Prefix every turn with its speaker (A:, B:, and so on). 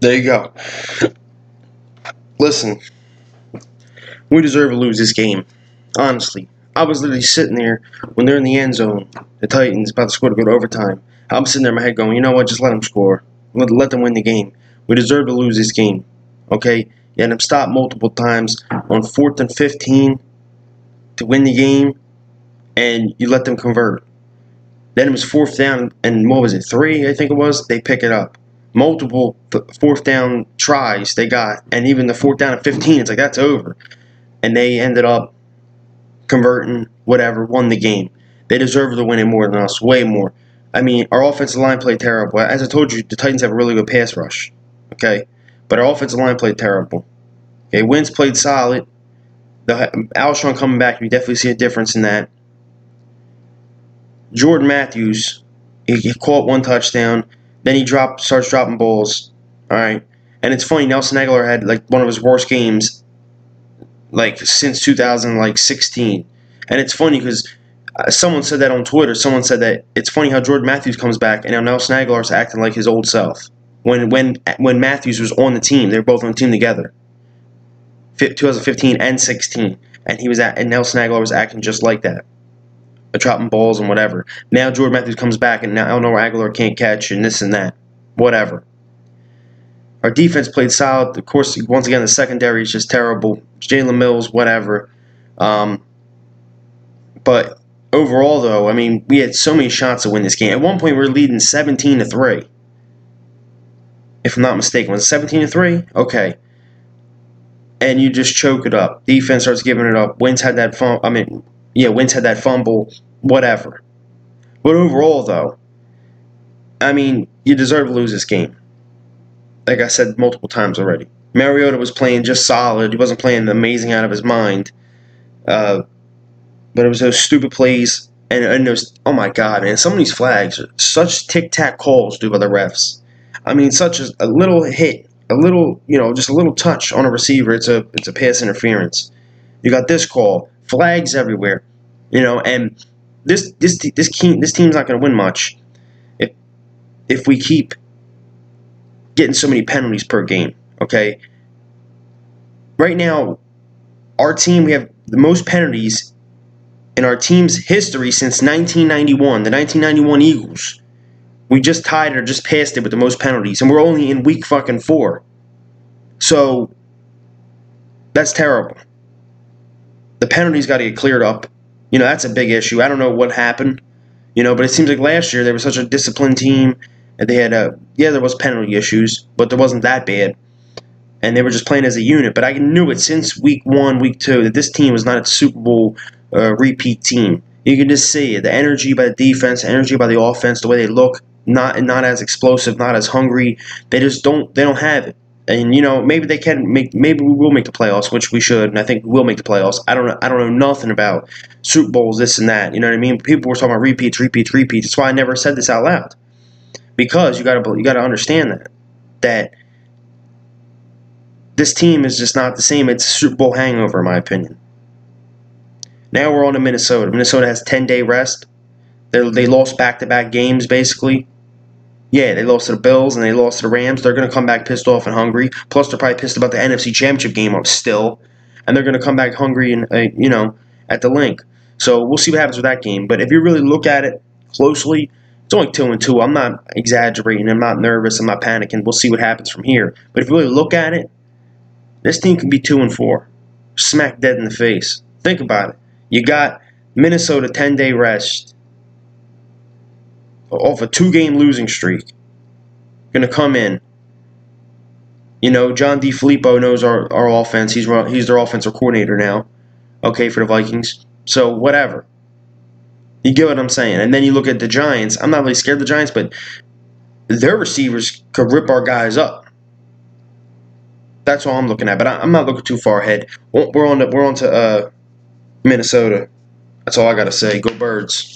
A: There you go. Listen, we deserve to lose this game. Honestly. I was literally sitting there when they're in the end zone, the Titans about to score to go to overtime. I'm sitting there in my head going, you know what, just let them score. Let them win the game. We deserve to lose this game. Okay? You had them stop multiple times on 4th and 15 to win the game, and you let them convert. Then it was 4th down, and what was it, 3, I think it was? They pick it up. Multiple 4th down tries they got, and even the 4th down at 15, it's like, that's over. And they ended up converting, whatever, won the game. They deserve to win it more than us, way more. I mean, our offensive line played terrible. As I told you, the Titans have a really good pass rush, okay? But our offensive line played terrible. Okay, Wentz played solid. Alshon coming back, you definitely see a difference in that. Jordan Matthews, he caught one touchdown. Then he starts dropping balls. All right, and it's funny. Nelson Aguilar had like one of his worst games, like since 2016. And it's funny because someone said that on Twitter. Someone said that it's funny how Jordan Matthews comes back and now Nelson Aguilar's acting like his old self. When Matthews was on the team, they were both on the team together, 2015 and 16, and and Nelson Aguilar was acting just like that, dropping balls and whatever. Now Jordan Matthews comes back and now Nelson Aguilar can't catch and this and that, whatever. Our defense played solid. Of course, once again, the secondary is just terrible. Jalen Mills, whatever. But overall, though, I mean, we had so many shots to win this game. At one point, we were leading 17-3. If I'm not mistaken, was it 17-3? Okay. And you just choke it up. Defense starts giving it up. Wentz had that Wentz had that fumble. Whatever. But overall, though, I mean, you deserve to lose this game. Like I said multiple times already. Mariota was playing just solid. He wasn't playing amazing out of his mind. But it was those stupid plays. And those, oh my God, man. Some of these flags are such tic-tac calls, dude, by the refs. I mean, such as a little hit, a little, just a little touch on a receiver. It's a pass interference. You got this call. Flags everywhere. And this team's not going to win much if we keep getting so many penalties per game, okay? Right now, our team, we have the most penalties in our team's history since 1991, the 1991 Eagles. We just tied it or just passed it with the most penalties, and we're only in week fucking 4. So, that's terrible. The penalties got to get cleared up. That's a big issue. I don't know what happened, but it seems like last year they were such a disciplined team. And they had there was penalty issues, but there wasn't that bad. And they were just playing as a unit. But I knew it since week 1, week 2, that this team was not a Super Bowl repeat team. You can just see it. The energy by the defense, the energy by the offense, the way they look, not as explosive, not as hungry. They don't have it. And maybe maybe we will make the playoffs, which we should, and I think we will make the playoffs. I don't know nothing about Super Bowls, this and that. You know what I mean? People were talking about repeats. That's why I never said this out loud. Because you got to understand that this team is just not the same. It's a Super Bowl hangover, in my opinion. Now we're on to Minnesota. Minnesota has 10-day rest. They lost back-to-back games, basically. Yeah, they lost to the Bills and they lost to the Rams. They're going to come back pissed off and hungry. Plus, they're probably pissed about the NFC Championship game up still. And they're going to come back hungry and at the link. So we'll see what happens with that game. But if you really look at it closely, it's only 2-2. I'm not exaggerating. I'm not nervous. I'm not panicking. We'll see what happens from here. But if you really look at it, this team can be 2-4. Smack dead in the face. Think about it. You got Minnesota 10-day rest off a 2-game losing streak. Going to come in. John DeFilippo knows our offense. He's their offensive coordinator now. Okay, for the Vikings. So whatever. You get what I'm saying? And then you look at the Giants. I'm not really scared of the Giants, but their receivers could rip our guys up. That's all I'm looking at. But I'm not looking too far ahead. We're on to Minnesota. That's all I got to say. Go Birds.